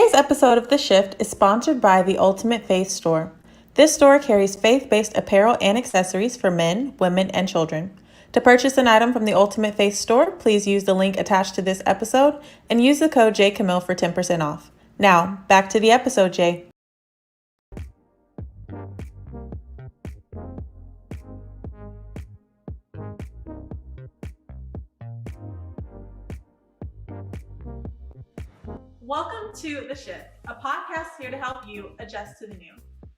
Today's episode of The Shift is sponsored by the Ultimate Faith Store. This store carries faith-based apparel and accessories for men, women, and children. To purchase an item from the Ultimate Faith Store, please use the link attached to this episode and use the code JCamille for 10% off. Now, back to the episode, Jay. Welcome to The Shift, a podcast here to help you adjust to the new.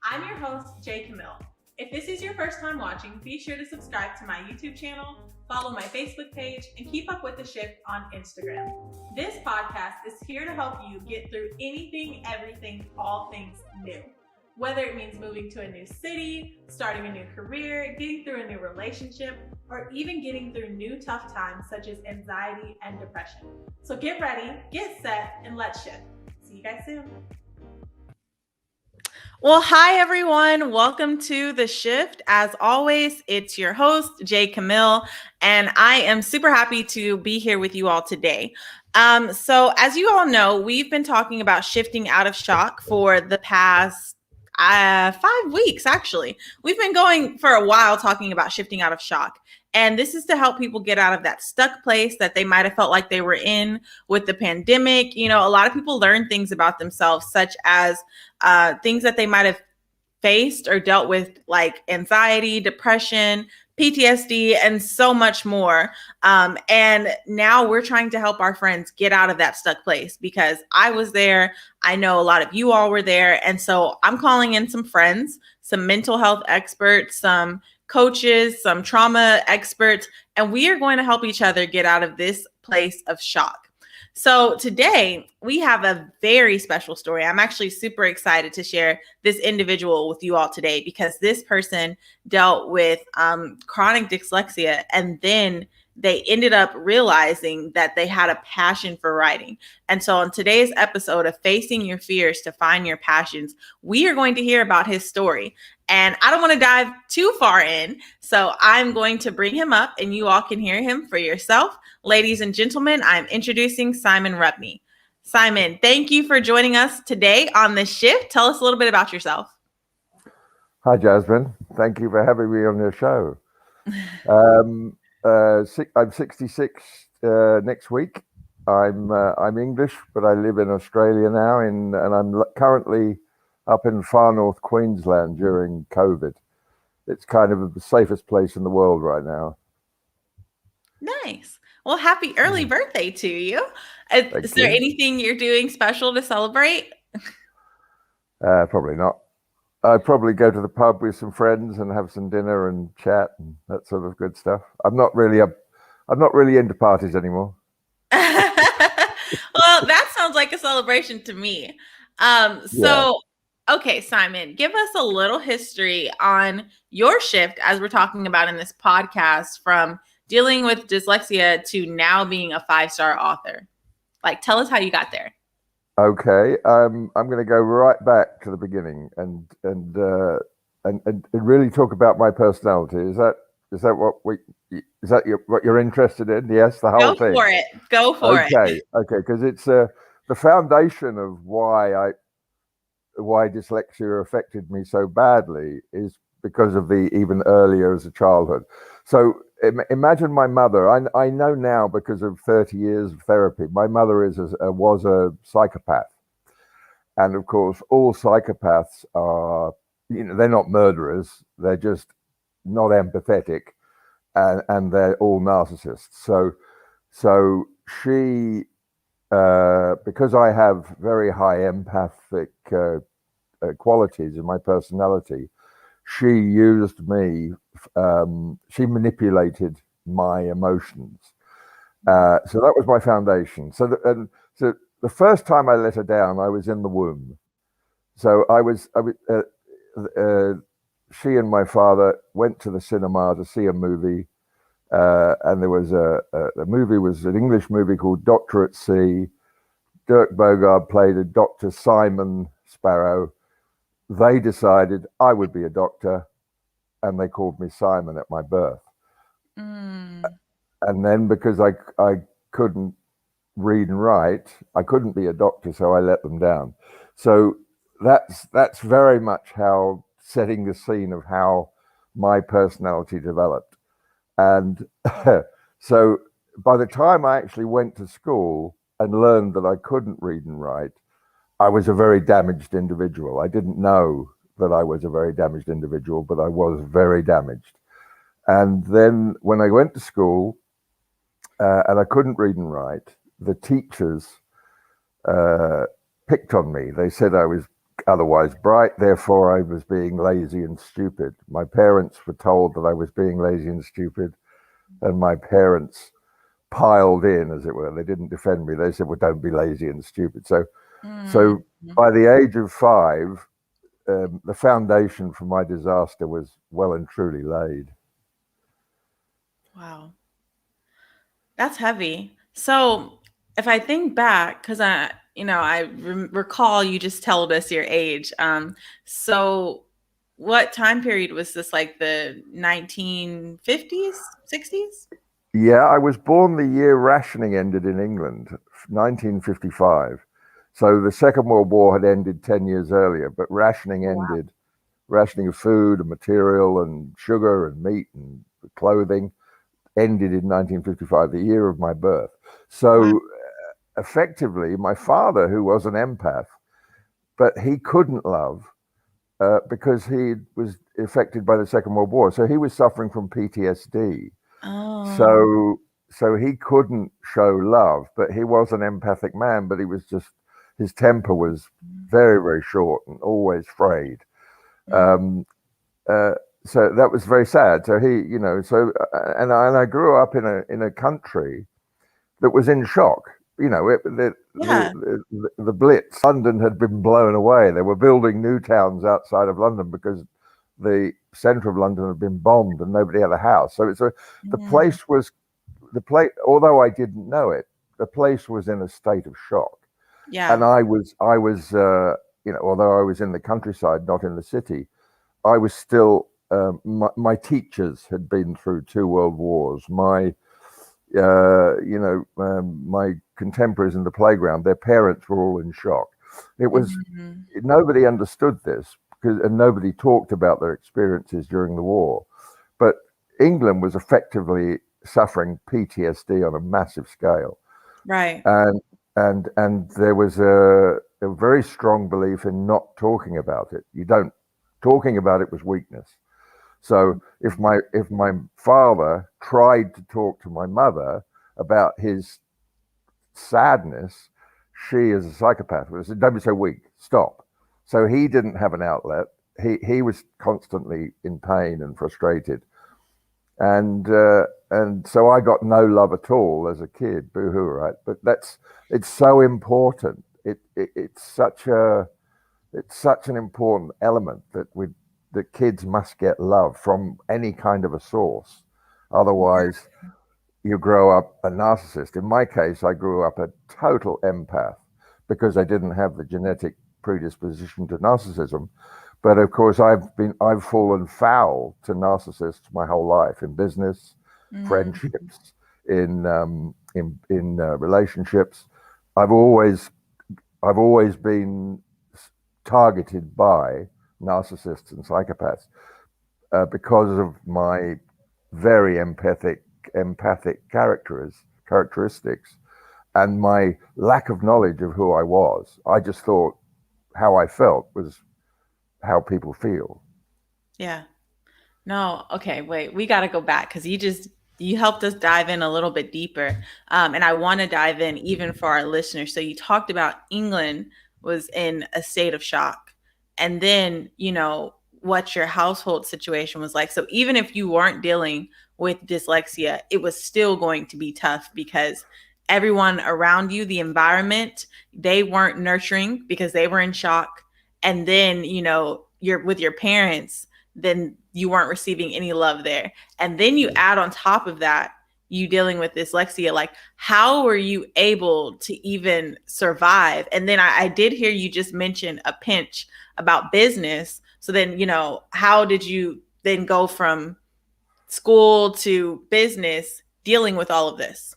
I'm your host, Jay Camille. If this is your first time watching, be sure to subscribe to my YouTube channel, follow my Facebook page, and keep up with The Shift on Instagram. This podcast is here to help you get through anything, everything, all things new. Whether it means moving to a new city, starting a new career, getting through a new relationship, or even getting through new tough times such as anxiety and depression. So get ready, get set, and let's shift. See you guys soon. Well, hi everyone. Welcome to The Shift. As always, it's your host, Jay Camille, and I am super happy to be here with you all today. So as you all know, we've been talking about shifting out of shock for the past 5 weeks, actually. We've been going for a while talking about shifting out of shock. And this is to help people get out of that stuck place that they might have felt like they were in with the pandemic. You know, a lot of people learn things about themselves, such as things that they might have faced or dealt with, like anxiety, depression, PTSD, and so much more. And now we're trying to help our friends get out of that stuck place because I was there. I know a lot of you all were there. And so I'm calling in some friends, some mental health experts, some coaches, some trauma experts, and we are going to help each other get out of this place of shock. So today we have a very special story. I'm actually super excited to share this individual with you all today because this person dealt with chronic dyslexia, and then they ended up realizing that they had a passion for writing. And so on today's episode of Facing Your Fears to Find Your Passions, we are going to hear about his story. And I don't want to dive too far in, so I'm going to bring him up and you all can hear him for yourself. Ladies and gentlemen, I'm introducing Simon Rumney. Simon, thank you for joining us today on The Shift. Tell us a little bit about yourself. Hi, Jasmine. Thank you for having me on your show. I'm 66 next week. I'm English, but I live in Australia now, and I'm currently up in far north Queensland during COVID. It's kind of the safest place in the world right now. Nice. Well, happy early birthday to you. Is there anything you're doing special to celebrate? Probably not. I'd probably go to the pub with some friends and have some dinner and chat and that sort of good stuff. I'm not really into parties anymore. Well, that sounds like a celebration to me. Okay, Simon, give us a little history on your shift as we're talking about in this podcast from dealing with dyslexia to now being a 5-star author. Like, tell us how you got there. Okay, I'm going to go right back to the beginning and really talk about my personality. Is that what you're interested in? Yes, the whole thing. Go for it. Okay, because it's the foundation of why dyslexia affected me so badly is because of the even earlier as a childhood. So imagine my mother. I know now because of 30 years of therapy. My mother was a psychopath, and of course, all psychopaths are, they're not murderers. They're just not empathetic, and they're all narcissists. So she, because I have very high empathic qualities in my personality, she used me. She manipulated my emotions. So that was my foundation. So the first time I let her down, I was in the womb. So she and my father went to the cinema to see a movie, and there was the movie was an English movie called Doctor at Sea. Dirk Bogarde played a Dr. Simon Sparrow. They decided I would be a doctor, and they called me Simon at my birth. And then because I couldn't read and write. I couldn't be a doctor, so I let them down. So that's very much how setting the scene of how my personality developed. And so by the time I actually went to school and learned that I couldn't read and write, I was a very damaged individual. I didn't know that I was a very damaged individual, but I was very damaged. And then when I went to school and I couldn't read and write, the teachers uh, picked on me. They said I was otherwise bright, therefore I was being lazy and stupid. My parents were told that I was being lazy and stupid, and my parents piled in, as it were. They didn't defend me. They said, "Well, don't be lazy and stupid." So Mm. by the age of 5, the foundation for my disaster was well and truly laid. Wow. That's heavy. So if I think back, because I recall you just told us your age. So what time period was this? Like the 1950s, 60s? Yeah, I was born the year rationing ended in England, 1955. So the Second World War had ended 10 years earlier, but rationing Oh, wow. ended, rationing of food and material and sugar and meat and clothing ended in 1955, the year of my birth. Wow. So effectively, my father, who was an empath, but he couldn't love because he was affected by the Second World War. So he was suffering from PTSD. Oh. So he couldn't show love, but he was an empathic man, but he was just, his temper was very, very short and always frayed. Mm. Um, uh, so that was very sad. So he, and I grew up in a country that was in shock. Yeah. The Blitz, London had been blown away. They were building new towns outside of London because the center of London had been bombed and nobody had a house. So the Mm. place was the place. Although I didn't know it, the place was in a state of shock, and Yeah. I was, although I was in the countryside, not in the city, I was still. My teachers had been through 2 world wars. My contemporaries in the playground, their parents were all in shock. It was Mhm. Nobody understood this because, and nobody talked about their experiences during the war. But England was effectively suffering PTSD on a massive scale, Right. and and there was a very strong belief in not talking about it. You don't Talking about it was weakness. So if my father tried to talk to my mother about his sadness, she as a psychopath would say, "Don't be so weak. Stop." So he didn't have an outlet. He was constantly in pain and frustrated, and so I got no love at all as a kid. Boo-hoo, right? But it's so important. It's such an important element that kids must get love from any kind of a source. Otherwise, you grow up a narcissist. In my case, I grew up a total empath because I didn't have the genetic predisposition to narcissism. But of course, I've fallen foul to narcissists my whole life in business, Mm. friendships, in relationships. I've always I've always been targeted by narcissists and psychopaths because of my very empathic characteristics and my lack of knowledge of who I was. I just thought how I felt was how people feel. Yeah. No, okay, wait. We got to go back because you helped us dive in a little bit deeper, and I want to dive in even for our listeners. So you talked about England was in a state of shock, and then what your household situation was like. So even if you weren't dealing with dyslexia, it was still going to be tough because everyone around you, the environment, they weren't nurturing because they were in shock, and then you're with your parents, then you weren't receiving any love there. And then you add on top of that, you dealing with dyslexia. Like, how were you able to even survive? And then I did hear you just mention a pinch about business. So then, how did you then go from school to business dealing with all of this?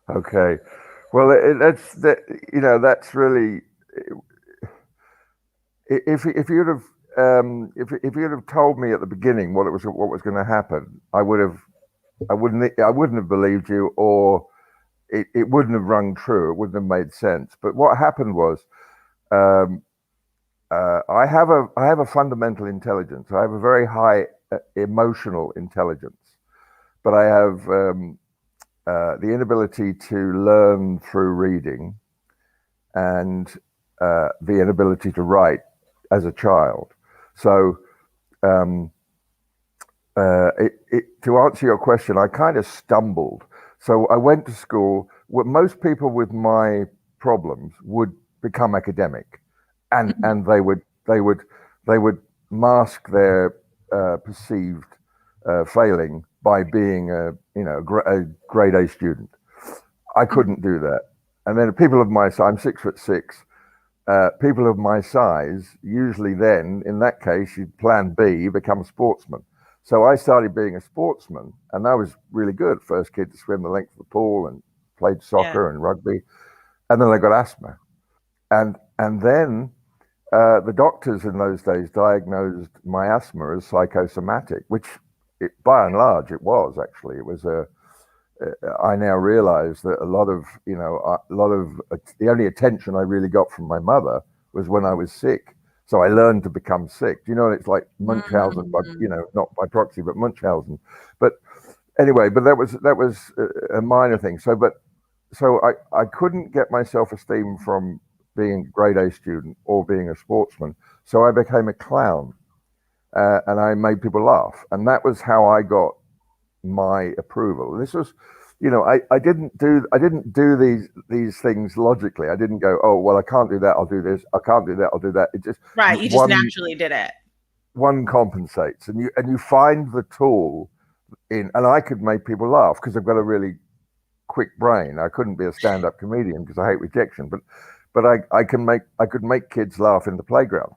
Okay. Well, that's that. That's really if you'd have if you'd have told me at the beginning what was going to happen, I wouldn't have believed you, or it wouldn't have rung true. It wouldn't have made sense. But what happened was, um, I have a fundamental intelligence. I have a very high emotional intelligence, but I have the inability to learn through reading, and the inability to write as a child. So, um, to answer your question, I kind of stumbled. So I went to school. What most people with my problems would become academic, and they would mask their perceived failing by being a grade A student. I couldn't do that. And then people of my size, I'm 6'6". People of my size, usually then, in that case, you plan B, you become a sportsman. So I started being a sportsman, and I was really good. First kid to swim the length of the pool, and played Yeah. soccer and rugby. And then I got asthma. And then the doctors in those days diagnosed my asthma as psychosomatic, which by and large it was actually. It was a I now realize that a lot of the only attention I really got from my mother was when I was sick. So I learned to become sick. Do you know, it's like Munchausen, but Mm. not by proxy, but Munchausen. But anyway, but that was a minor thing. So I couldn't get my self-esteem from being a grade A student or being a sportsman. So I became a clown, and I made people laugh, and that was how I got my approval. This was, I didn't do these things logically. I didn't go, oh well, I can't do that. I'll do this. I can't do that. I'll do that. It just Right. You just naturally did it. one compensates, and you find the tool in. And I could make people laugh because I've got a really quick brain. I couldn't be a stand-up comedian because I hate rejection, but I could make kids laugh in the playground.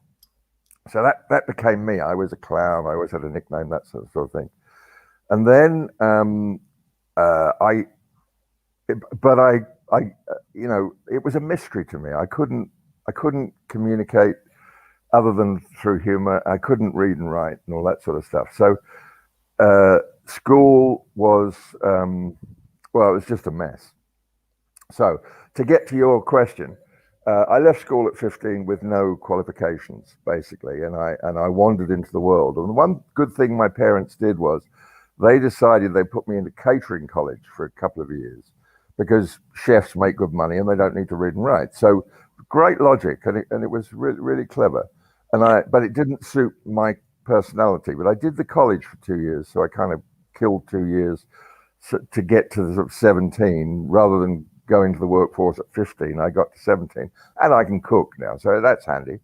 So that became me. I was a clown. I always had a nickname, that sort of thing. And then I, but it was a mystery to me. I couldn't communicate other than through humor. I couldn't read and write and all that sort of stuff. So school was, well, it was just a mess. So to get to your question, I left school at 15 with no qualifications, basically, and I wandered into the world. And one good thing my parents did was they decided they put me into catering college for a couple of years because chefs make good money and they don't need to read and write. So great logic, and it was really really clever. But it didn't suit my personality. But I did the college for 2 years, so I kind of killed 2 years to get to sort of 17 rather than go into the workforce at 15. I got to 17, and I can cook now, so that's handy.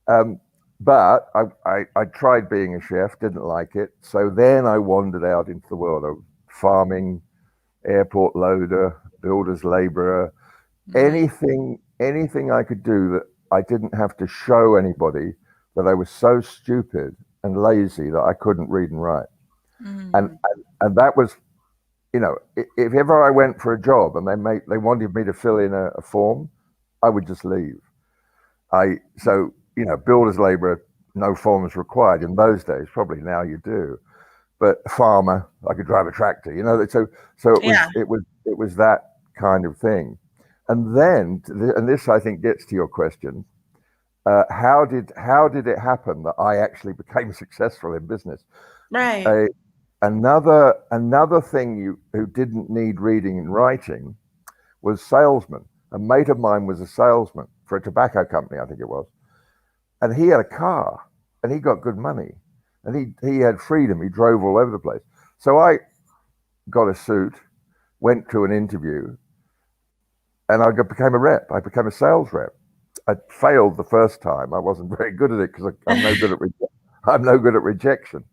Um, but I tried being a chef, didn't like it. So then I wandered out into the world of farming, airport loader, builder's laborer, Mm. anything I could do that I didn't have to show anybody that I was so stupid and lazy that I couldn't read and write. Mm. And that was, if ever I went for a job and they wanted me to fill in a form, I would just leave. Builder's labourer, no forms required in those days. Probably now you do, but farmer, I could drive a tractor. So Yeah. it was that kind of thing. And then, and this I think gets to your question: how did it happen that I actually became successful in business? Right. A, another thing who didn't need reading and writing was salesman. A mate of mine was a salesman for a tobacco company, I think it was, and he had a car and he got good money and he had freedom. He drove all over the place. So I got a suit, went to an interview, and became a rep. I became a sales rep. I failed the first time. I wasn't very good at it because I'm no good at I'm no good at rejection.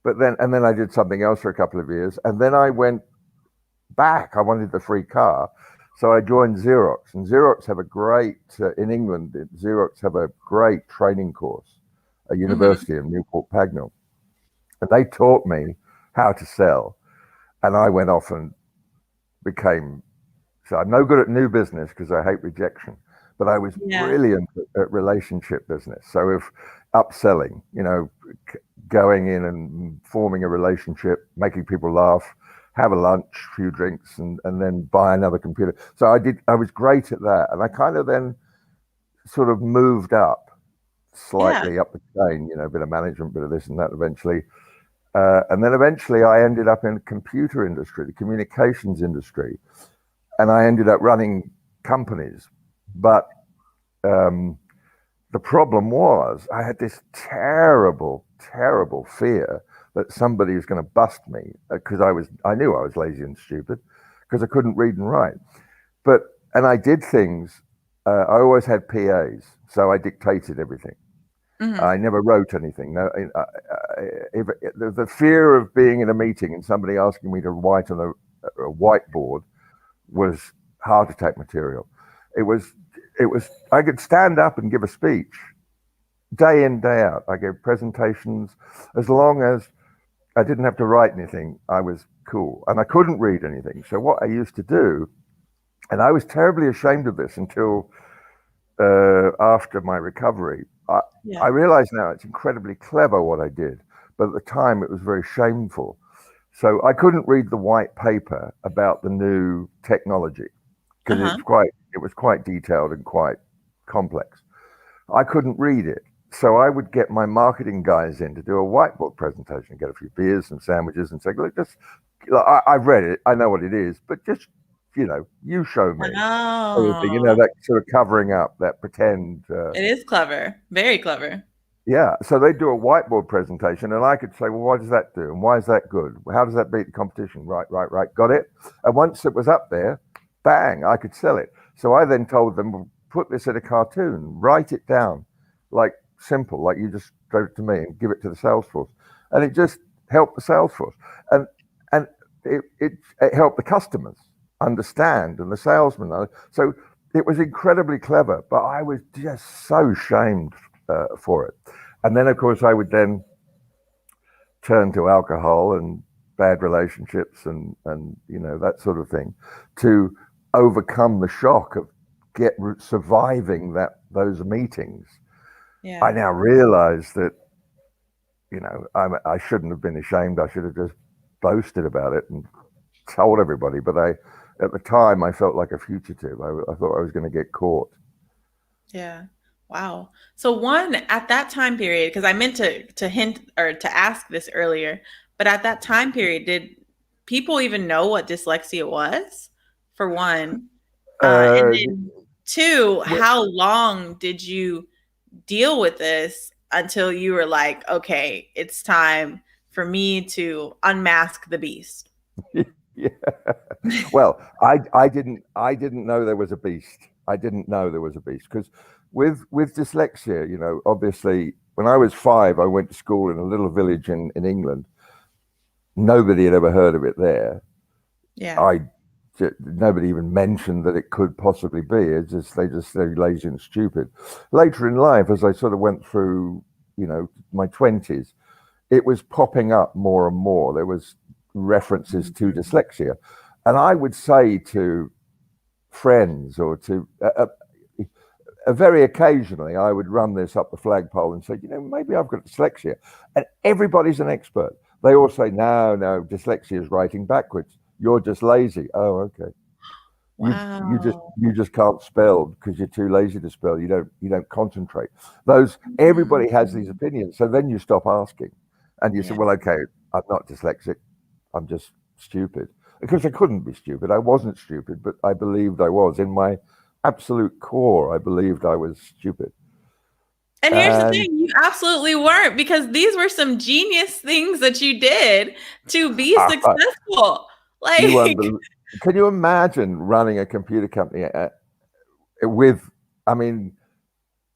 But then I did something else for a couple of years, and then I went back. I wanted the free car, so I joined Xerox. And Xerox have a great in England. Xerox have a great training course, a Hmm. university in Newport Pagnell, and they taught me how to sell. And I went off and became So I'm no good at new business because I hate rejection, but I was Yeah. brilliant at relationship business. So if upselling, going in and forming a relationship, making people laugh, have a lunch, few drinks, and then buy another computer. So I was great at that. And I kind of then sort of moved up Yeah. slightly up the chain, a bit of management, bit of this and that eventually. And then eventually I ended up in the computer industry, the communications industry, and I ended up running companies. But the problem was I had this terrible, terrible fear that somebody was going to bust me because I knew I was lazy and stupid because I couldn't read and write. And I did things. I always had PAs, so I dictated everything. Hmm. I never wrote anything. No, if, the fear of being in a meeting and somebody asking me to write on a whiteboard was heart attack material. It was, it was. I could stand up and give a speech day in, day out. I gave presentations as long as I didn't have to write anything. I was cool, and I couldn't read anything. So what I used to do, and I was terribly ashamed of this until after my recovery. I Yeah. realize now it's incredibly clever what I did, but at the time it was very shameful. So I couldn't read the white paper about the new technology because Uh-huh. it was quite detailed and quite complex. I couldn't read it. So I would get my marketing guys in to do a whiteboard presentation, get a few beers and sandwiches and say, look, just, I've read it, I know what it is, but just, you show me. Sort of thing, Oh, that sort of covering up, that pretend. it is clever. Very clever. Yeah. So they do a whiteboard presentation, and I could say, well, what does that do? And why is that good? How does that beat the competition? Right, right, right. Got it. And once it was up there, bang, I could sell it. So I then told them, well, put this in a cartoon, write it down, like simple, like you just go to me and give it to the sales force. And it just helped the sales force. And it helped the customers understand and the salesmen. So it was incredibly clever, but I was just so shamed for it. And then, of course, I would then turn to alcohol and bad relationships and that sort of thing to overcome the shock of surviving those meetings. I Yeah. now realize that I shouldn't have been ashamed. I should have just boasted about it and told everybody. But at the time, I felt like a fugitive. I thought I was going to get caught. Yeah. Wow. So one at that time period, because I meant to hint or to ask this earlier, but at that time period, did people even know what dyslexia was? For one, and Uh, then two, how long did you deal with this until you were like, okay, it's time for me to unmask the beast? yeah. Well, I didn't know there was a beast. I didn't know there was a beast because with dyslexia, obviously when I was 5, I went to school in a little village in England. Nobody had ever heard of it there. Yeah. I Nobody even mentioned that it could possibly be. They just they're lazy and stupid. Later in life, as I sort of went through, my 20s, it was popping up more and more. There was references to dyslexia, and I would say to friends or to very occasionally, I would run this up the flagpole and say, maybe I've got dyslexia, and everybody's an expert. They all say, no, no, dyslexia is writing backwards. You're just lazy. Oh, okay. Wow. You just can't spell because you're too lazy to spell. You don't concentrate. Those Everybody has these opinions. So then you stop asking, and you say, Yeah. well, okay, I'm not dyslexic. I'm just stupid because I couldn't be stupid. I wasn't stupid, but I believed I was in my absolute core. I believed I was stupid, And here's the and thing, you absolutely weren't because these were some genius things that you did to be successful. you Like, unbel- can you imagine running a computer company with? I mean,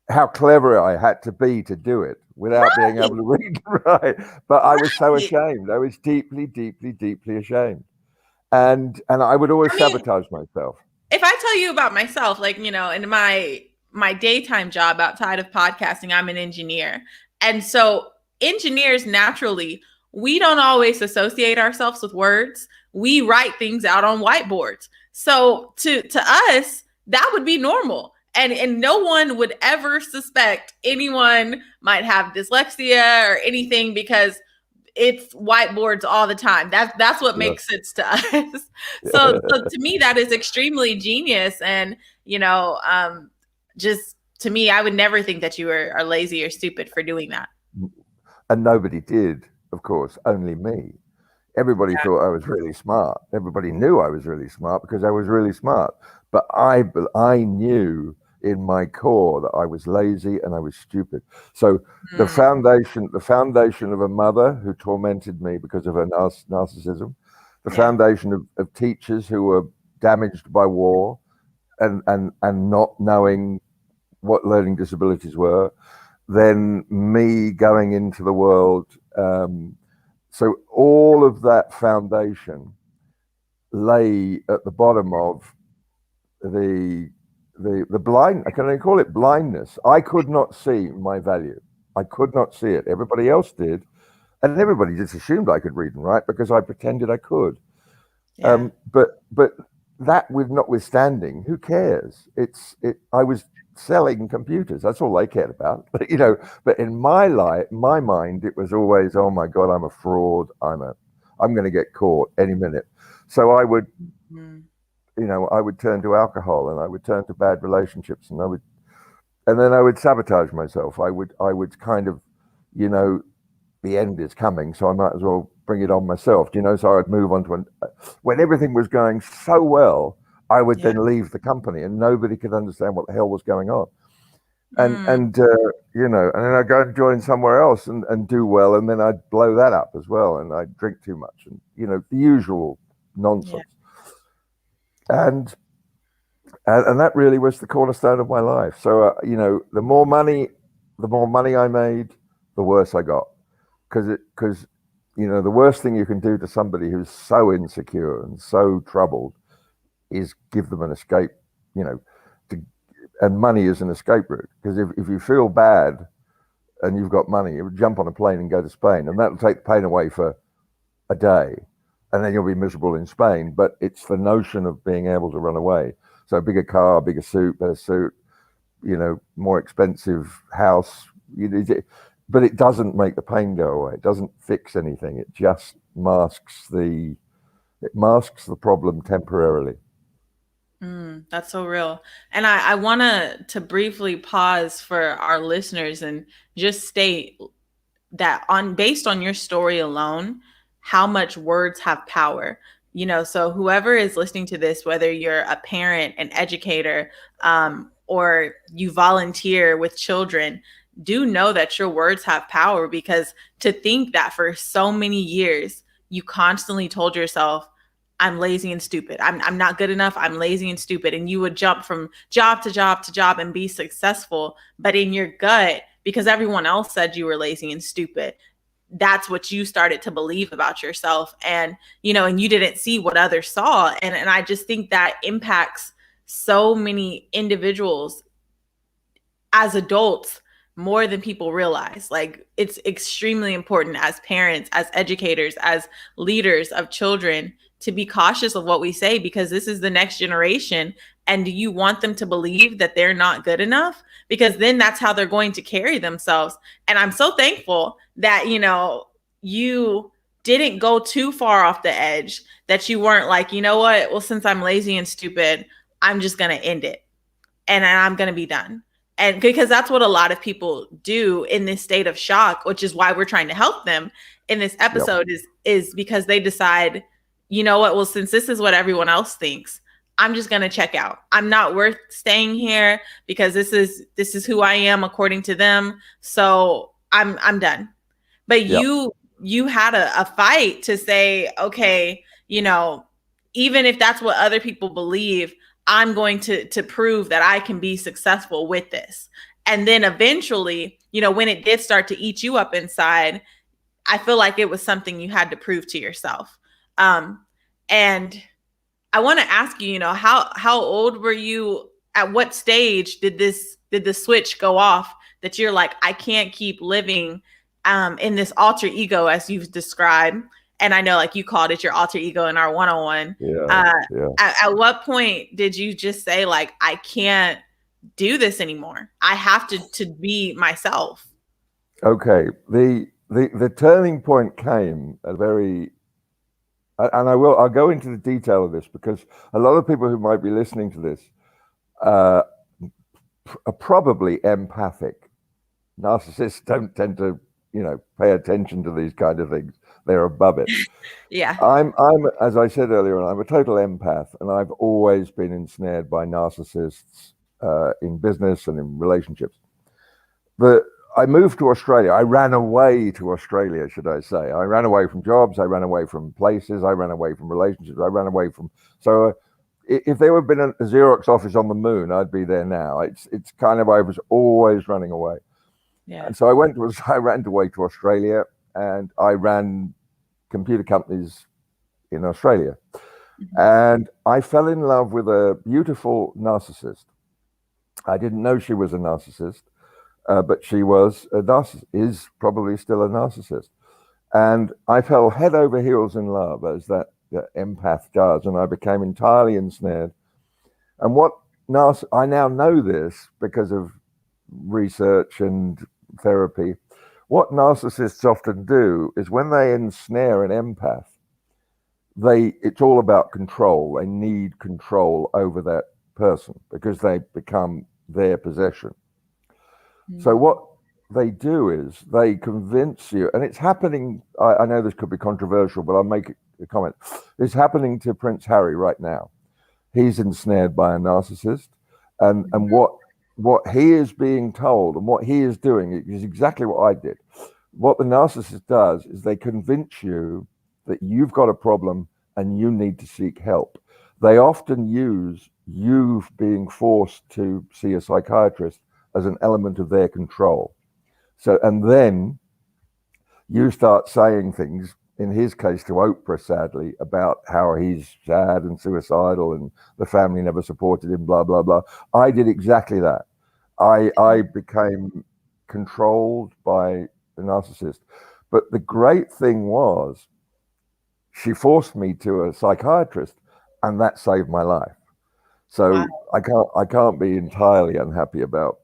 how clever I had to be to do it without being right, able to read and write. But I was so right. ashamed. I was deeply, deeply, deeply ashamed. And I would always I mean, sabotage myself. if I tell you about myself, like, in my daytime job outside of podcasting, I'm an engineer. And so engineers naturally, we don't always associate ourselves with words. We write things out on whiteboards. So to us, that would be normal. And no one would ever suspect anyone might have dyslexia or anything because it's whiteboards all the time. That's what Yeah. makes sense to us. So to me, that is extremely genius. And just to me, I would never think that you are lazy or stupid for doing that. And nobody did, of course, only me. Everybody Yeah. thought I was really smart. Everybody knew I was really smart because I was really smart. But I knew in my core that I was lazy and I was stupid. So Mm, the foundation of a mother who tormented me because of her narcissism, the yeah. foundation of teachers who were damaged by war and not knowing what learning disabilities were, then me going into the world. So all of that foundation lay at the bottom of the the blind. Can I call it blindness? I could not see my value. I could not see it. Everybody else did, and everybody just assumed I could read and write because I pretended I could. Yeah. But that with notwithstanding, who cares? I was selling computers. That's all they cared about. But but in my mind, it was always, oh my God, I'm a fraud. I'm going to get caught any minute. So Mm, I would turn to alcohol and I would turn to bad relationships and then I would sabotage myself. I would kind of, you know, the end is coming, so I might as well bring it on myself. So I'd move on to when everything was going so well, I would yeah. then leave the company, and nobody could understand what the hell was going on. And Mm, and and then I'd go and join somewhere else and do well, and then I'd blow that up as well, and I'd drink too much, and the usual yeah. nonsense. And and that really was the cornerstone of my life. So the more money I made, the worse I got because the worst thing you can do to somebody who's so insecure and so troubled is give them an escape. You know, to, and money is an escape route because if you feel bad and you've got money, you would jump on a plane and go to Spain, and that'll take the pain away for a day, and then you'll be miserable in Spain. But it's the notion of being able to run away. So bigger car, bigger suit, better suit, more expensive house. But it doesn't make the pain go away. It doesn't fix anything. It just masks the problem temporarily. That's so real. And I want to briefly pause for our listeners and just state that on based on your story alone, how much words have power. So whoever is listening to this, whether you're a parent, an educator, or you volunteer with children, do know that your words have power, because to think that for so many years you constantly told yourself, I'm lazy and stupid. I'm not good enough. I'm lazy and stupid. And you would jump from job to job to job and be successful. But in your gut, because everyone else said you were lazy and stupid, that's what you started to believe about yourself. And you didn't see what others saw. And I just think that impacts so many individuals as adults more than people realize. Like, it's extremely important as parents, as educators, as leaders of children to be cautious of what we say, because this is the next generation. And do you want them to believe that they're not good enough? Because then that's how they're going to carry themselves. And I'm so thankful that, you didn't go too far off the edge, that you weren't like, you know what, well, since I'm lazy and stupid, I'm just going to end it and I'm going to be done. And because that's what a lot of people do in this state of shock, which is why we're trying to help them in this Yep. episode, is because they decide, you know what, well, since this is what everyone else thinks, I'm just going to check out. I'm not worth staying here because this is who I am according to them. So I'm done. But Yep. you had a fight to say, okay, even if that's what other people believe, I'm going to prove that I can be successful with this. And then eventually, when it did start to eat you up inside, I feel like it was something you had to prove to yourself. And I want to ask you, how old were you? At what stage did the switch go off that you're like, I can't keep living in this alter ego as you've described? and I know like you called it your alter ego in our one-on-one. Yeah, Uh, yeah. at what point did you just say like, I can't do this anymore? I have to be myself. Okay. The turning point came a very, and I'll go into the detail of this because a lot of people who might be listening to this uh, are probably empathic. Narcissists don't tend to, pay attention to these kind of things. They're above it. Yeah. I'm, as I said earlier, I'm a total empath, and I've always been ensnared by narcissists in business and in relationships. But I moved to Australia. I ran away to Australia, should I say? I ran away from jobs. I ran away from places. I ran away from relationships. I ran away from. So, if there had been a Xerox office on the moon, I'd be there now. It's kind of I was always running away. Yeah. And so I ran away to Australia, and I ran computer companies in Australia. Mhm. And I fell in love with a beautiful narcissist. I didn't know she was a narcissist, but she was a narcissist, is probably still a narcissist. And I fell head over heels in love, as that empath does, and I became entirely ensnared. And I now know this because of research and therapy. What narcissists often do is when they ensnare an empath, it's all about control. They need control over that person because they become their possession. So Mm. what they do is they convince you, and it's happening. I know this could be controversial, but I'll make a comment. It's happening to Prince Harry right now. He's ensnared by a narcissist, and what he is being told and what he is doing is exactly what I did. What the narcissist does is they convince you that you've got a problem and you need to seek help. They often use you being forced to see a psychiatrist as an element of their control. So, and then you start saying things, in his case to Oprah, sadly, about how he's sad and suicidal and the family never supported him, blah, blah, blah. I did exactly that. I became controlled by the narcissist. But the great thing was, she forced me to a psychiatrist, and that saved my life. Wow. So I can't be entirely unhappy about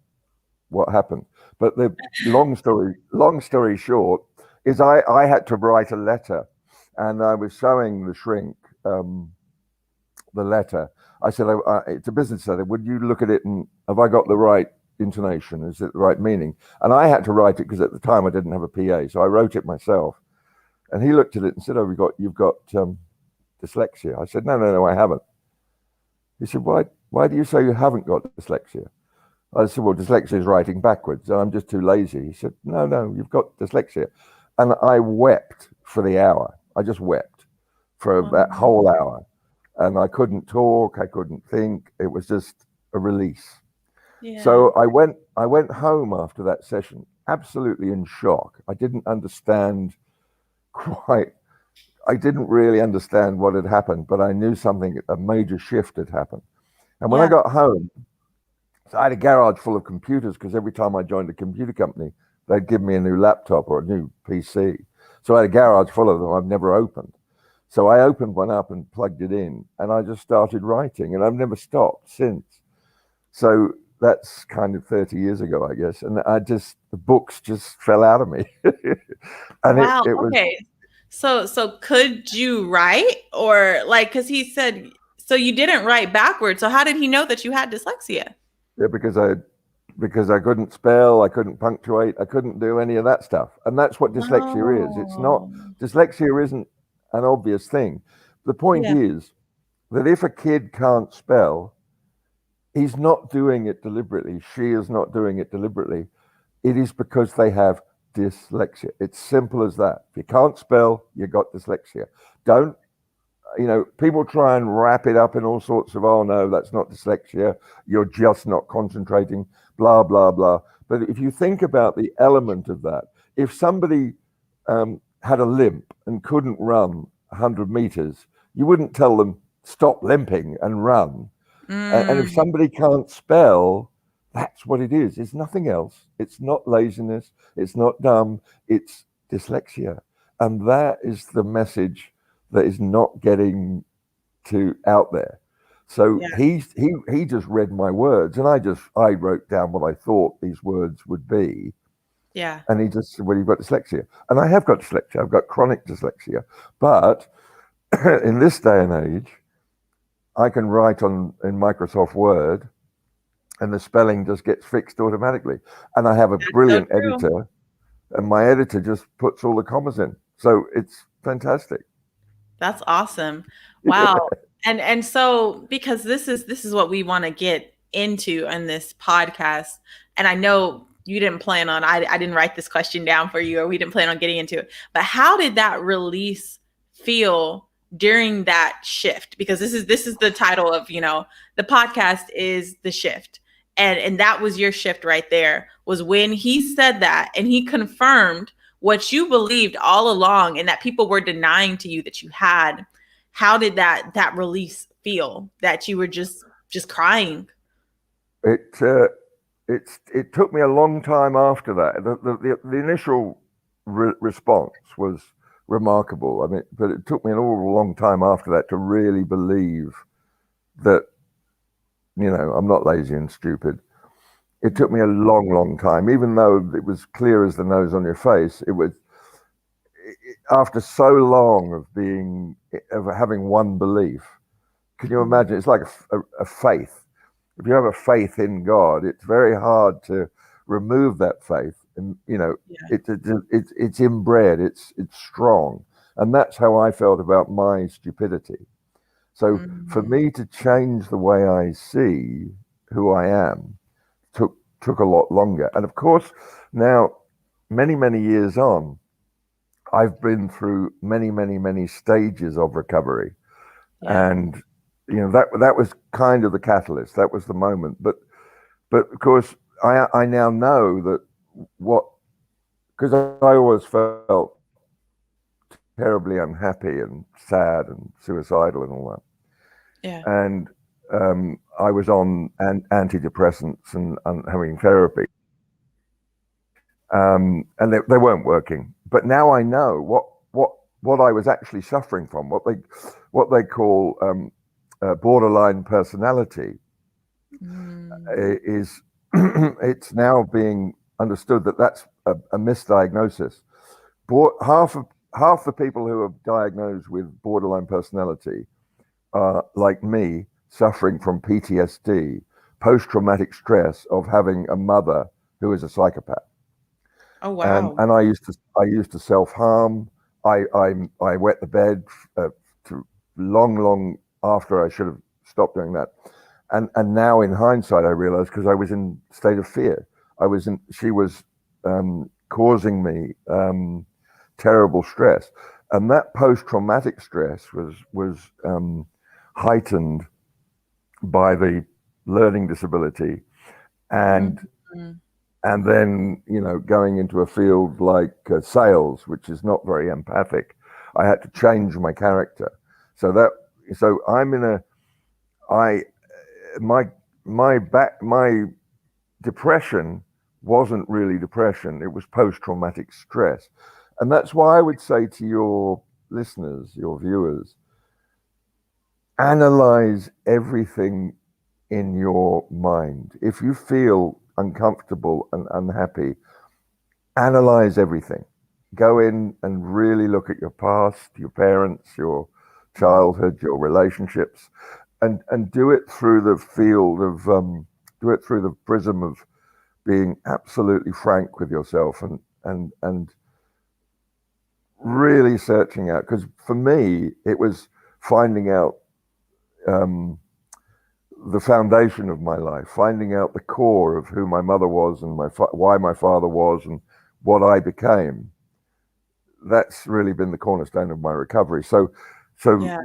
what happened. But the long story short is I had to write a letter, and I was showing the shrink the letter. I said, it's a business letter. Would you look at it and have I got the right intonation? Is it the right meaning? And I had to write it because at the time I didn't have a PA, so I wrote it myself. And he looked at it and said, "Oh, you've got dyslexia." I said, "No, I haven't." He said, "Why do you say you haven't got dyslexia?" I said, "Well, dyslexia is writing backwards. I'm just too lazy." He said, "No, you've got dyslexia." And I wept for the hour. I just wept for that Wow. whole hour. And I couldn't talk. I couldn't think. It was just a release. Yeah. So I went home after that session, absolutely in shock. I didn't understand quite. I didn't really understand what had happened, but I knew a major shift had happened. And when I Yeah. got home, so I had a garage full of computers because every time I joined a computer company, they'd give me a new laptop or a new PC. So I had a garage full of them I've never opened. So I opened one up and plugged it in, and I just started writing, and I've never stopped since. So that's kind of 30 years ago, I guess. And the books just fell out of me. And Wow. it was, Okay. So could you write, or like, because he said, so you didn't write backwards. So how did he know that you had dyslexia? yeah, because I couldn't spell, I couldn't punctuate, I couldn't do any of that stuff. And that's what dyslexia is. It's not No. Dyslexia isn't an obvious thing. The point Yeah. is that if a kid can't spell, he's not doing it deliberately. She is not doing it deliberately. It is because they have dyslexia. It's simple as that. If you can't spell, you got dyslexia. Don't People try and wrap it up in all sorts of, oh no, that's not dyslexia. You're just not concentrating, blah, blah, blah. But if you think about the element of that, if somebody had a limp and couldn't run 100 meters, you wouldn't tell them, stop limping and run. And if Mm. somebody can't spell, that's what it is. It's nothing else. It's not laziness. It's not dumb. It's dyslexia. And that is the message that is not getting to out there. So Yeah. he just read my words, and I wrote down what I thought these words would be. Yeah. And he just said, "Well, you've got dyslexia," and I have got dyslexia. I've got chronic dyslexia, but in this day and age, I can write in Microsoft Word, and the spelling just gets fixed automatically. And I have a That's so brilliant true. editor, and my editor just puts all the commas in. So it's fantastic. That's awesome. Wow. And so because this is what we want to get into in this podcast. And I know you didn't plan on I didn't write this question down for you, or we didn't plan on getting into it. But how did that release feel during that shift? Because this is the title of, the podcast is The Shift. And that was your shift right there, was when he said that and he confirmed what you believed all along and that people were denying to you that you had. How did that release feel, that you were just crying? It it took me a long time after that. The initial response was remarkable. I mean, but it took me an awful long time after that to really believe that I'm not lazy and stupid. It took me a long, long time, even though it was clear as the nose on your face. It was after so long of having one belief. Can you imagine? It's like a faith. If you have a faith in God, it's very hard to remove that faith. And Yeah. it's inbred. It's strong, and that's how I felt about my stupidity. So for Mm. me to change the way I see who I am took a lot longer. And of course, now many years on, I've been through many stages of recovery, Yeah. and that was kind of the catalyst. That was the moment. But of course, I now know that what because I always felt terribly unhappy and sad and suicidal and all that. Yeah. And I was on antidepressants and having therapy, and they weren't working. But now I know what I was actually suffering from, what they call borderline personality, Mm. is it's now being understood that that's a misdiagnosis. Half the people who are diagnosed with borderline personality are, like me, suffering from PTSD, post-traumatic stress of having a mother who is a psychopath. Oh, and wow. and I used to self-harm. I wet the bed to long after I should have stopped doing that. And now in hindsight, I realize, because I was in state of fear. She was causing me terrible stress, and that post-traumatic stress was heightened by the learning disability, and Mm. and then going into a field like sales, which is not very empathic. I had to change my character. So I'm in a I my my depression wasn't really depression. It was post-traumatic stress. And that's why I would say to your listeners, your viewers, analyze everything in your mind. If you feel uncomfortable and unhappy, analyze everything. Go in and really look at your past, your parents, your childhood, your relationships, and do it through the field of do it through the prism of being absolutely frank with yourself, and really searching out. Because for me, it was finding out um, the foundation of my life, finding out the core of who my mother was and why my father was and what I became. That's really been the cornerstone of my recovery. So Yeah.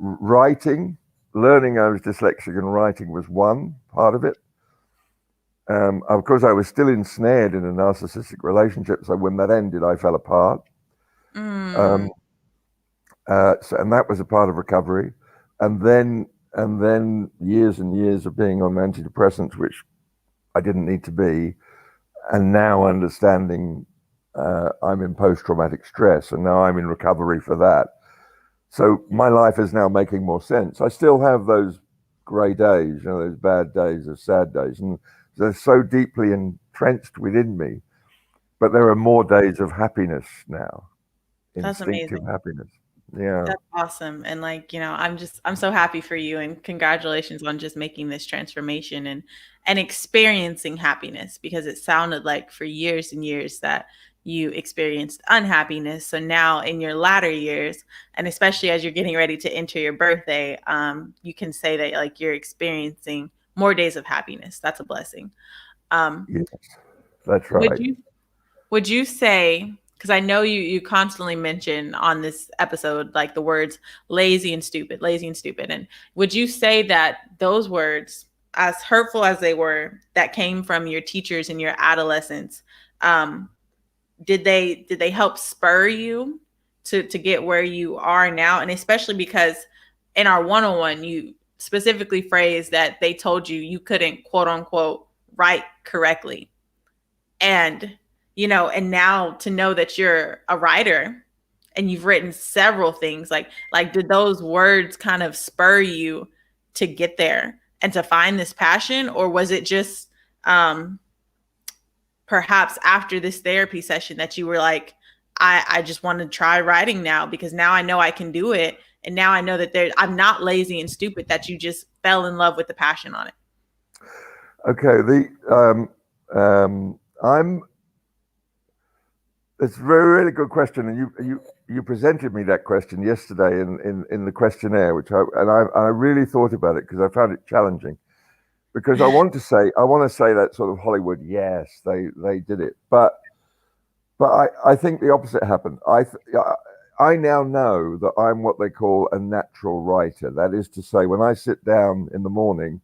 writing, learning I was dyslexic, and writing was one part of it. Of course, I was still ensnared in a narcissistic relationship, so when that ended, I fell apart. Mm. Um, and that was a part of recovery. And then years and years of being on antidepressants, which I didn't need to be, and now understanding I'm in post-traumatic stress, and now I'm in recovery for that. So my life is now making more sense. I still have those grey days, those bad days, those sad days, and they're so deeply entrenched within me. But there are more days of happiness now, That's instinctive amazing. happiness. Yeah. That's awesome. And like, I'm so happy for you and congratulations on just making this transformation and experiencing happiness because it sounded like for years and years that you experienced unhappiness. So now in your latter years, and especially as you're getting ready to enter your birthday, you can say that like you're experiencing more days of happiness. That's a blessing. Um, Yes, that's would right. you would you say, because I know you constantly mention on this episode like the words lazy and stupid, and would you say that those words, as hurtful as they were, that came from your teachers in your adolescence, um, did they help spur you to get where you are now? And especially because in our one-on-one, you specifically phrased that they told you you couldn't quote unquote write correctly and and now to know that you're a writer and you've written several things like did those words kind of spur you to get there and to find this passion, or was it just um perhaps after this therapy session that you were like, I just want to try writing now because now I know I can do it, and now I know that I'm not lazy and stupid, that you just fell in love with the passion on it? Okay. I'm. It's a very, really good question, and you presented me that question yesterday in the questionnaire, which I really thought about it because I found it challenging. Because I want to say that sort of Hollywood, yes, they did it, but I think the opposite happened. I now know that I'm what they call a natural writer. That is to say, when I sit down in the morning,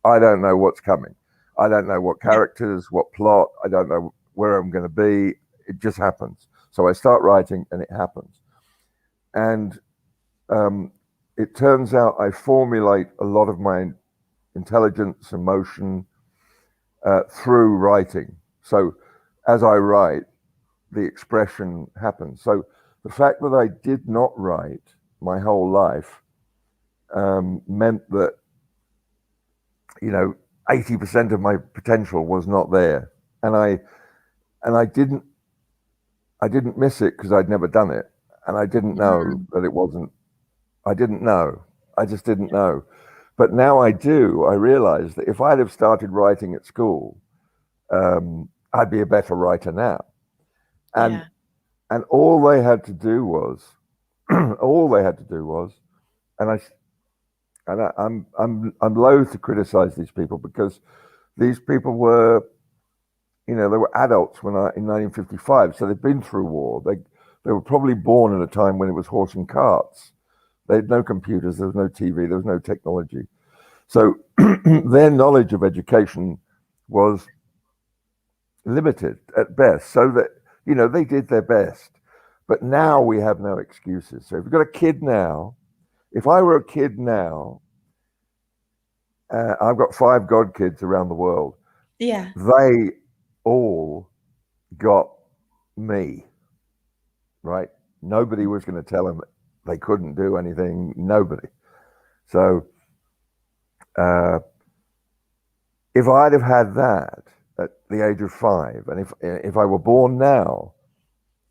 I don't know what's coming. I don't know what Yeah. characters, what plot. I don't know where I'm going to be. It just happens. So I start writing, and it happens. And um, it turns out I formulate a lot of my intelligence, emotion through writing. So as I write, the expression happens. So the fact that I did not write my whole life meant that 80% of my potential was not there, and I didn't miss it because I'd never done it, and I didn't know Mhm. that it wasn't. I didn't know. I just didn't know. But now I do. I realize that if I'd have started writing at school, I'd be a better writer now. And Yeah. and all they had to do was, all they had to do was, and I'm loath to criticize these people because these people were, they were adults in 1955, so they'd been through war. They were probably born at a time when it was horse and carts. They had no computers, there was no TV, there was no technology. So their knowledge of education was limited at best. So that they did their best. But now we have no excuses. So if you've got a kid now, if I were a kid now, I've got 5 godkids around the world. Yeah. They all got me, right? Nobody was going to tell them they couldn't do anything. Nobody. So uh, if I'd have had that at the age of 5, and if I were born now,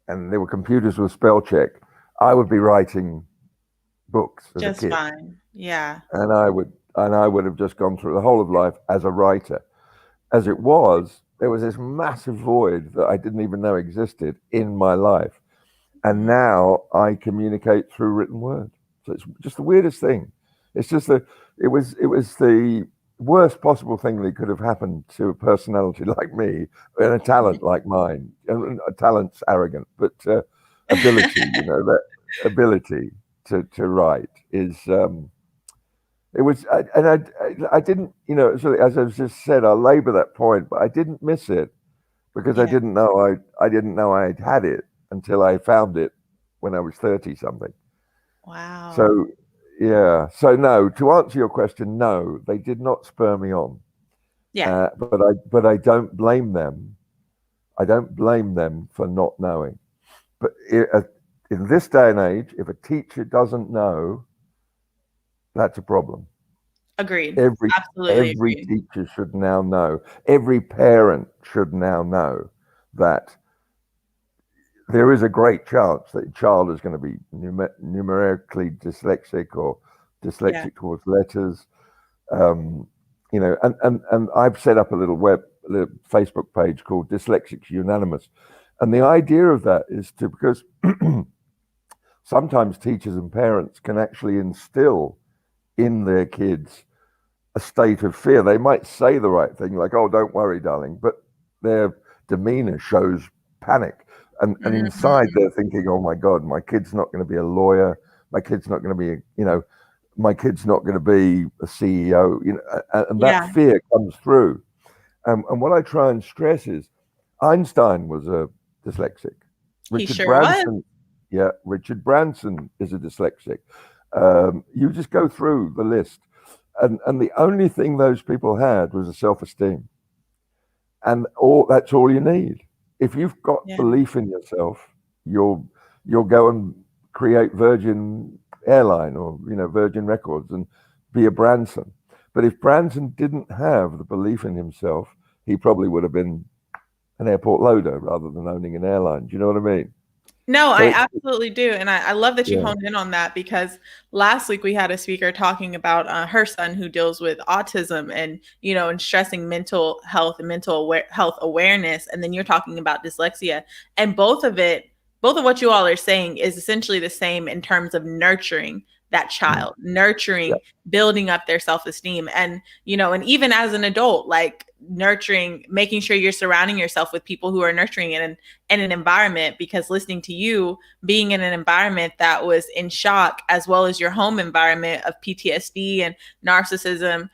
and there were computers with spell check, I would be writing books as a Just kid, fine. Yeah. and I would have just gone through the whole of life as a writer. As it was, there was this massive void that I didn't even know existed in my life. And Mhm. now I communicate through written word. So it's just the weirdest thing. It's just that it was the worst possible thing that could have happened to a personality like me and a talent like mine. And a talent's arrogant, but ability, that ability to write is it was, I didn't, so as I just said, I'll labor that point, but I didn't miss it because I Yeah. didn't know I didn't know I'd had it until I found it when I was 30 something. Wow. So yeah, so no, to answer your question, no, they did not spur me on, Yeah. but I don't blame them. I don't blame them for not knowing. But in this day and age, if a teacher doesn't know, that's a problem. Agreed. Every Absolutely every agreed. teacher should now know. Every parent should now know that there is a great chance that a child is going to be numerically dyslexic or Yeah. dyslexic towards letters. Um, and I've set up a little Facebook page called Dyslexics Unanimous. And the idea of that is because sometimes teachers and parents can actually instill in their kids a state of fear. They might say the right thing, like, "Oh, don't worry, darling," but their demeanor shows panic. And inside Mhm. they're thinking, "Oh my God, my kid's not going to be a lawyer. My kid's not going to be, my kid's not going to be a CEO." And that Yeah, fear comes through. And what I try and stress is, Einstein was a dyslexic. he Richard sure was. Branson, yeah, Richard Branson is a dyslexic. You just go through the list, and the only thing those people had was a self-esteem, and that's all you need. If you've got Yeah. belief in yourself, you'll go and create Virgin Airline or Virgin Records and be a Branson. But if Branson didn't have the belief in himself, he probably would have been an airport loader rather than owning an airline. Do you know what I mean? No, So I it's absolutely do. And I love that you yeah, honed in on that because last week we had a speaker talking about her son who deals with autism and, and stressing mental health and health awareness. And then you're talking about dyslexia. And both of what you all are saying is essentially the same in terms of nurturing that mm, child, yeah, nurturing, building up their self esteem. And, and even as an adult, like nurturing, making sure you're surrounding yourself with people who are nurturing it. And in an environment, because listening to you being in an environment that was in shock as well as your home environment of PTSD and narcissism,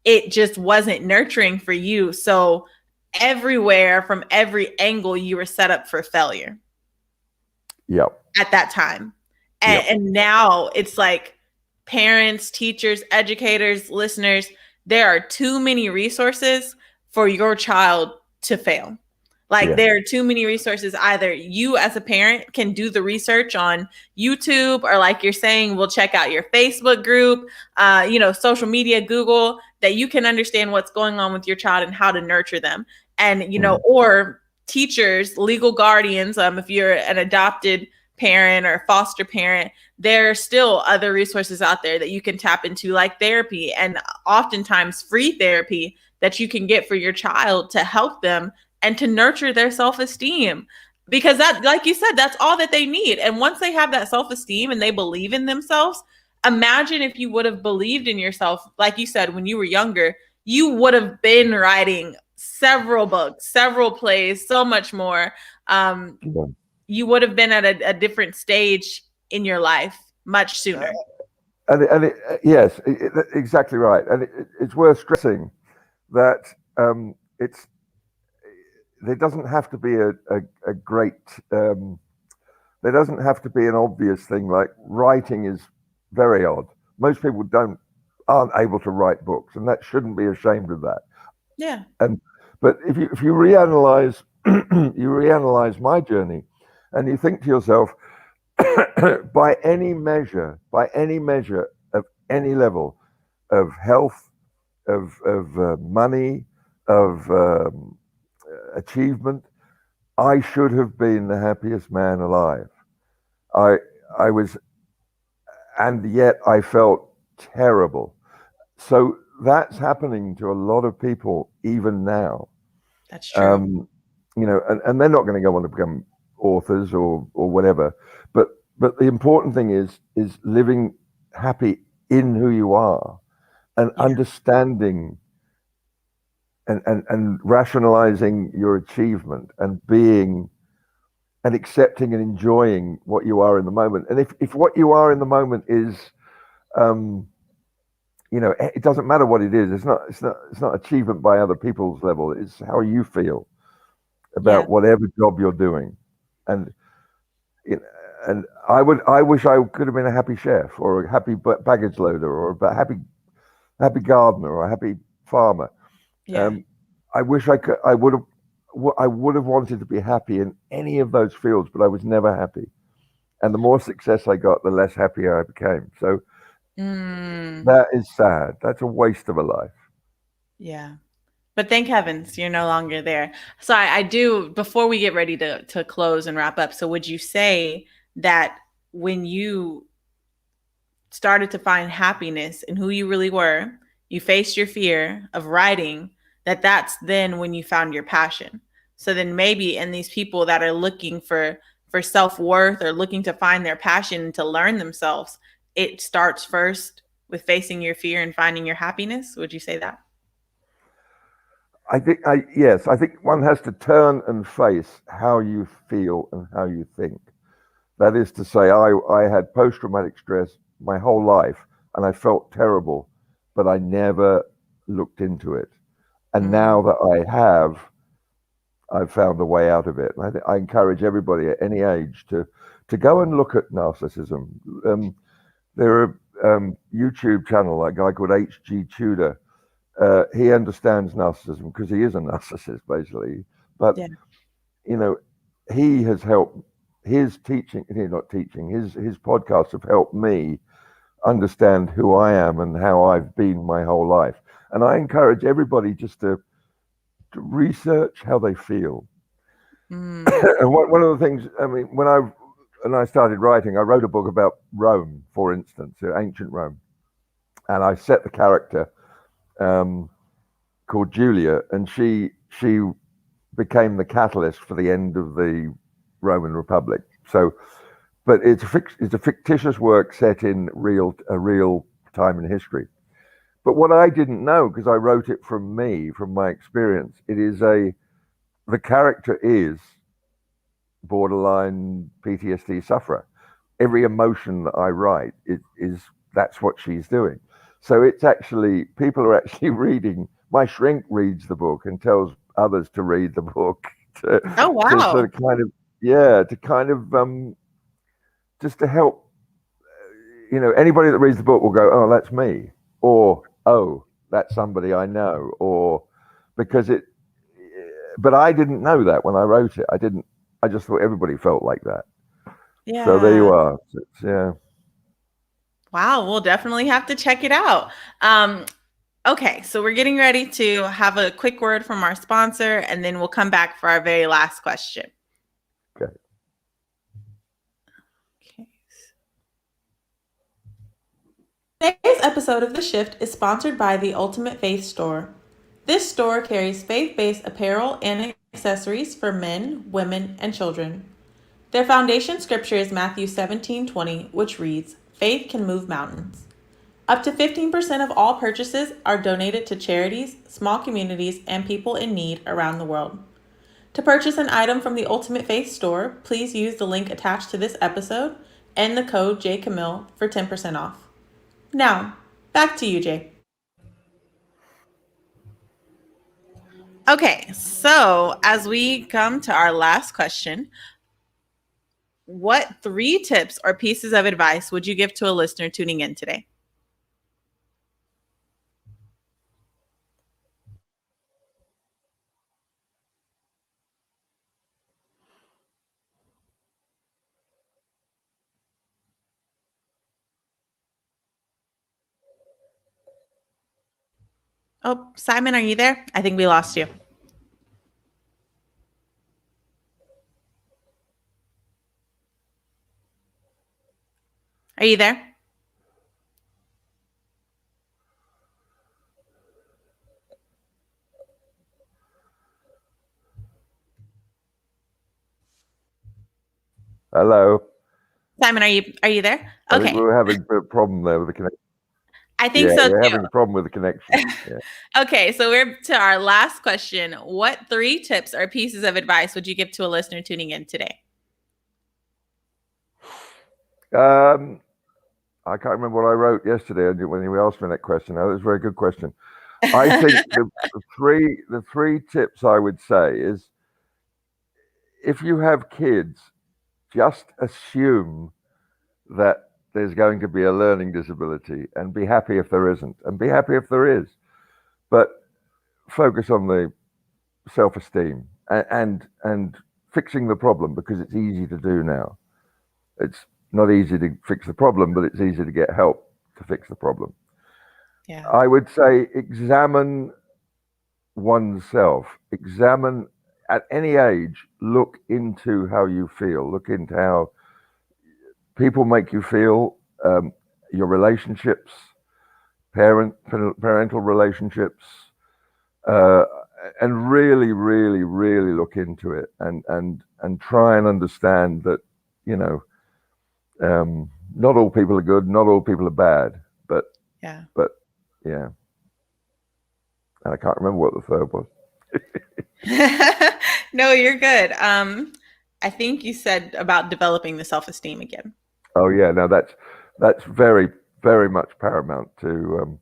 it just wasn't nurturing for you. So everywhere from every angle you were set up for failure yeah, at that time. yeah, And now it's like parents, teachers, educators, listeners, there are too many resources for your child to fail. Like yes, there are too many resources. Either you as a parent can do the research on YouTube, or like you're saying, we'll check out your Facebook group, social media, Google, that you can understand what's going on with your child and how to nurture them. And, mm, or teachers, legal guardians, if you're an adopted parent or foster parent, there are still other resources out there that you can tap into, like therapy, and oftentimes free therapy that you can get for your child to help them and to nurture their self-esteem, because that, like you said, that's all that they need. And once they have that self-esteem and they believe in themselves, imagine if you would have believed in yourself, like you said, when you were younger, you would have been writing several books, several plays, so much more. um, yeah. you would have been at a different stage in your life much sooner. Yes, exactly right. And it's worth stressing that it's there doesn't have to be a great there doesn't have to be an obvious thing. Like writing is very odd. Most people aren't able to write books, and that shouldn't be ashamed of that. Yeah. And but if you reanalyze you reanalyze my journey, and you think to yourself, by any measure of any level of health, of money, of achievement, I should have been the happiest man alive. I I was, and yet I felt terrible. So that's happening to a lot of people even now. That's true. Um, and they're not going to go on to become authors or whatever. But the important thing is living happy in who you are and Yeah. understanding and rationalizing your achievement and being and accepting and enjoying what you are in the moment. And if what you are in the moment is um, it doesn't matter what it is. It's not achievement by other people's level. It's how you feel Yeah. about whatever job you're doing. And you know, and I wish I could have been a happy chef or a happy baggage loader or a happy gardener or a happy farmer. Yeah. Um, I wish I could. I would have I would have wanted to be happy in any of those fields, but I was never happy. And the more success I got, the less happy I became. So Mm, that is sad. That's a waste of a life. yeah. But thank heavens you're no longer there. So I do, before we get ready to close and wrap up, so would you say that when you started to find happiness in who you really were, you faced your fear of writing, that's then when you found your passion. So then maybe in these people that are looking for self-worth or looking to find their passion to learn themselves, it starts first with facing your fear and finding your happiness. Would you say that? Yes, I think one has to turn and face how you feel and how you think. That is to say, I had post traumatic stress my whole life and I felt terrible, but I never looked into it. And now Mm, that I've found a way out of it. And I encourage everybody at any age to go and look at narcissism. There are YouTube channel, a guy called H.G. Tudor. He understands narcissism because he is a narcissist, basically. But yeah. you know, he has helped. His teaching, he's not teaching. His podcasts have helped me understand who I am and how I've been my whole life. And I encourage everybody just to research how they feel. Mm, And one of the things, I mean, when I started writing, I wrote a book about Rome, for instance, ancient Rome, and I set the character um, called Julia, and she became the catalyst for the end of the Roman Republic. So, but it's a fictitious work set in a real time in history. But what I didn't know, because I wrote it from me, from my experience, the character is borderline PTSD sufferer. Every emotion that I write is that's what she's doing. So it's actually people are actually reading. My shrink reads the book and tells others to read the book to oh sort wow. of kind of yeah to kind of just to help. Anybody that reads the book will go, oh, that's me, or oh, that's somebody I know, or because it. But I didn't know that when I wrote it. I didn't. I just thought everybody felt like that. So there you Yeah. are. Yeah. Wow, we'll definitely have to check it out. Um, okay, so we're getting ready to have a quick word from our sponsor, and then we'll come back for our very last question. Okay. Okay. Today's episode of The Shift is sponsored by the Ultimate Faith Store. This store carries faith-based apparel and accessories for men, women, and children. Their foundation scripture is Matthew 17:20, which reads, "Faith can move mountains." Up to 15% of all purchases are donated to charities, small communities, and people in need around the world. To purchase an item from the Ultimate Faith Store, please use the link attached to this episode and the code JCamille for 10% off. Now, back to you, Jay. Okay, so as we come to our last question, what three tips or pieces of advice would you give to a listener tuning in today? Oh, Simon, are you there? I think we lost you. Are you there? Hello. Simon, are you there? I think we Okay. were having a problem there with the connection. I think Yeah, so we're too. having a problem with the connection. Yeah. Okay, so we're to our last question. What three tips or pieces of advice would you give to a listener tuning in today? Um, I can't remember what I wrote yesterday when you asked me that question. That was a very good question. I think the three tips I would say is if you have kids, just assume that there's going to be a learning disability and be happy if there isn't, and be happy if there is. But focus on the self-esteem and fixing the problem, because it's easy to do now. It's not easy to fix the problem, but it's easy to get help to fix the problem. Yeah. I would say examine oneself. Examine at any age, look into how you feel, look into how people make you feel, your relationships, parental relationships, uh, and really, really, really look into it, and try and understand that, you know, not all people are good, not all people are bad, but Yeah. but yeah, and I can't remember what the third was. No, you're good. I think you said about developing the self-esteem again. Oh yeah, no, that's very, very much paramount to,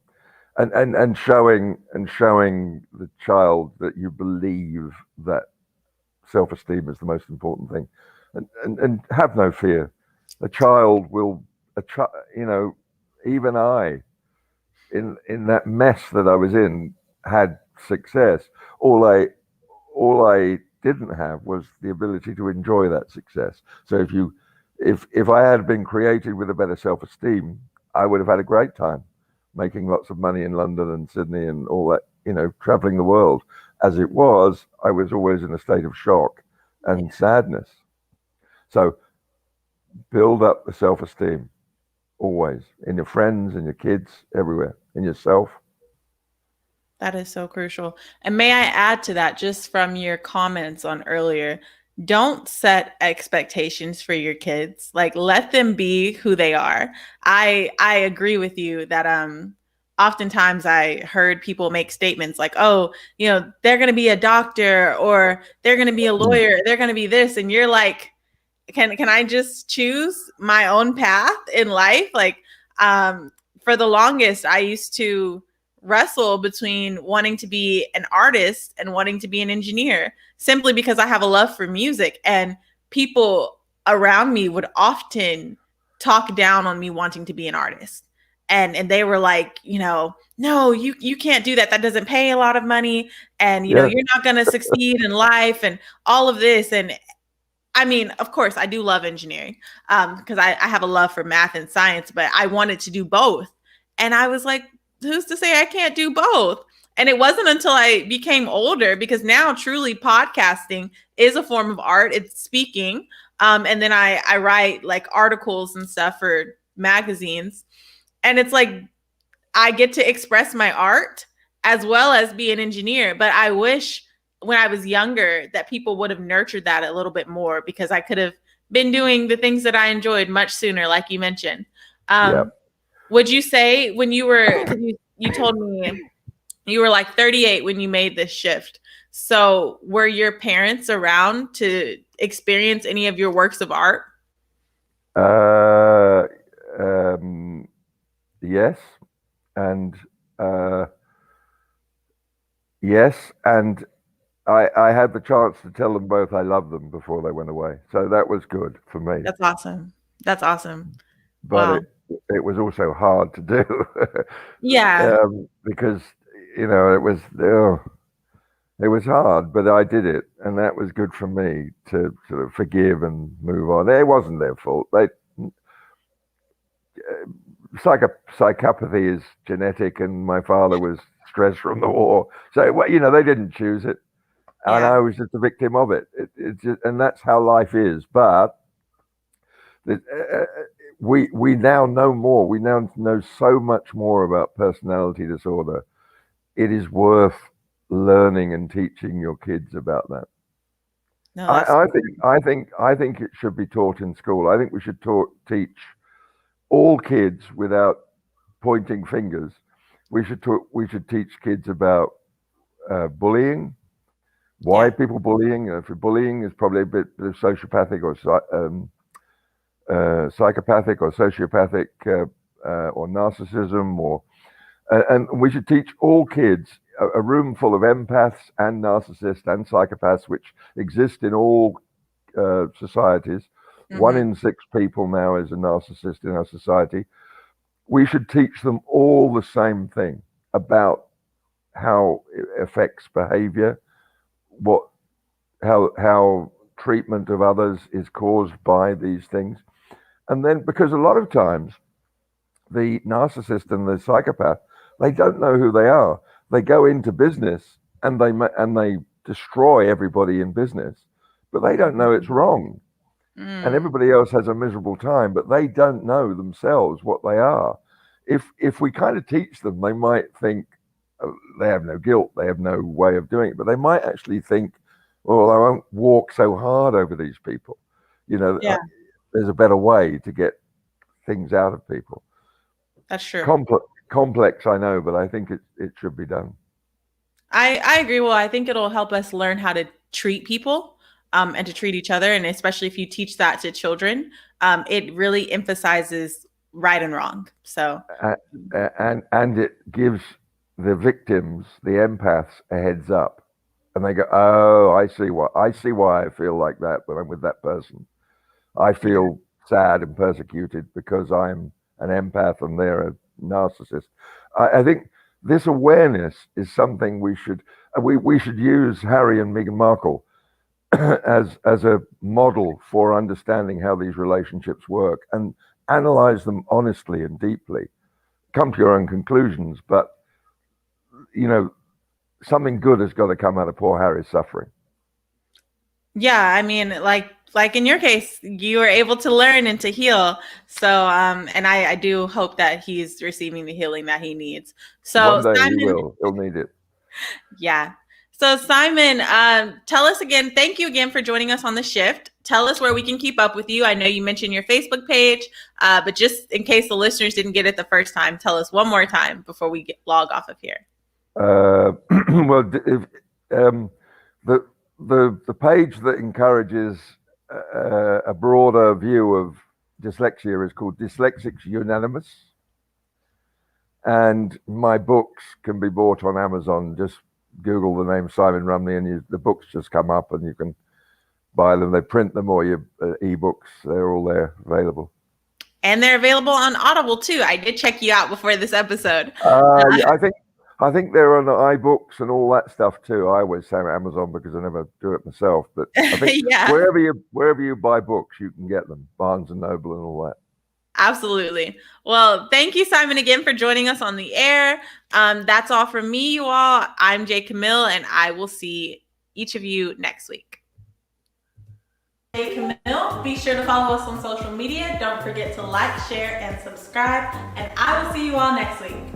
and showing the child that you believe that self-esteem is the most important thing, and have no fear. A child will, you know, even I, in that mess that I was in, had success. All I all I didn't have was the ability to enjoy that success. So if I had been created with a better self-esteem, I would have had a great time making lots of money in London and Sydney and all that, you know, traveling the world. As it was, I was always in a state of shock and sadness. So build up the self-esteem always, in your friends, in your kids, everywhere, in yourself. That is so crucial. And may I add to that, just from your comments on earlier, don't set expectations for your kids. Like, let them be who they are. I agree with you that oftentimes I heard people make statements like, "Oh, you know, they're going to be a doctor or they're going to be a Mm. lawyer, they're going to be this." And you're like, can I just choose my own path in life? Like, um for the longest I used to wrestle between wanting to be an artist and wanting to be an engineer, simply because I have a love for music, and people around me would often talk down on me wanting to be an artist. And they were like, you know, no, you can't do that, that doesn't pay a lot of money, and you know, Yeah, you're not going to succeed in life, and all of this. And I mean, of course, I do love engineering, because I have a love for math and science, but I wanted to do both. And I was like, who's to say I can't do both? And it wasn't until I became older, because now truly podcasting is a form of art. It's speaking. And then I write like articles and stuff for magazines. And it's like, I get to express my art as well as be an engineer. But I wish when I was younger that people would have nurtured that a little bit more, because I could have been doing the things that I enjoyed much sooner, like you mentioned. yeah. Would you say when you were, because you told me you were like 38 when you made this shift. So were your parents around to experience any of your works of art? Uh, um, yes, and uh, yes, and I had the chance to tell them both I loved them before they went away, so that was good for me. That's awesome. That's awesome. But Wow. it was also hard to do, Yeah. because, you know, it was hard, but I did it, and that was good for me to sort of forgive and move on. It wasn't their fault. They psychopathy is genetic, and my father was stressed from the war, so well, you know, they didn't choose it, and Yeah. I was just a victim of it. It's just, and that's how life is. But the, we now know more. We now know so much more about personality disorder. It is worth learning and teaching your kids about that. No, that's I think it should be taught in school. I think we should teach all kids without pointing fingers. We should teach kids about bullying, why yeah. people bullying. If you're bullying is probably a bit of sociopathic or psychopathic or sociopathic, or narcissism, or and we should teach all kids, a room full of empaths and narcissists and psychopaths, which exist in all societies. One Hmm. in six people now is a narcissist in our society. We should teach them all the same thing about how it affects behavior, what how treatment of others is caused by these things. And then, because a lot of times the narcissist and the psychopath, they don't know who they are. They go into business and they destroy everybody in business, but they don't know it's wrong. And Mm. everybody else has a miserable time, but they don't know themselves what they are. If we kind of teach them, they might think they have no guilt, they have no way of doing it, but they might actually think, well, I won't walk so hard over these people. You know, Yeah, there's a better way to get things out of people. that's true. Complex, I know, but I think it should be done. I agree. Well, I think it'll help us learn how to treat people and to treat each other. And especially if you teach that to children, it really emphasizes right and wrong. So, Uh, and it gives the victims, the empaths, a heads up, and they go, "Oh, I see why I feel like that when I'm with that person. I yeah. feel sad and persecuted because I'm an empath and they're a narcissist." I think this awareness is something we should use Harry and Meghan Markle as a model for understanding how these relationships work and analyze them honestly and deeply. Come to your own conclusions, but you know something good has got to come out of poor Harry's suffering. Yeah, I mean, like in your case, you were able to learn and to heal. So, and I do hope that he's receiving the healing that he needs. So, One day he Simon, will. He'll need it. yeah. So, Simon, tell us again. Thank you again for joining us on the shift. Tell us where we can keep up with you. I know you mentioned your Facebook page, but just in case the listeners didn't get it the first time, tell us one more time before we log off of here. Well, if, the the page that encourages a broader view of dyslexia is called Dyslexics Unanimous, and my books can be bought on Amazon. Just Google the name Simon Rumney, and the books just come up, and you can buy them. They print them, or your ebooks. They're all there available. And they're available on Audible too. I did check you out before this episode. Yeah, I think they're on iBooks and all that stuff too. I always say Amazon because I never do it myself, but I think Yeah. wherever you buy books, you can get them. Barnes and Noble and all that. Absolutely. Well, thank you, Simon, again for joining us on the air. That's all from me, you all. I'm Jay Camille, and I will see each of you next week. Jay Camille, be sure to follow us on social media. Don't forget to like, share, and subscribe, and I will see you all next week.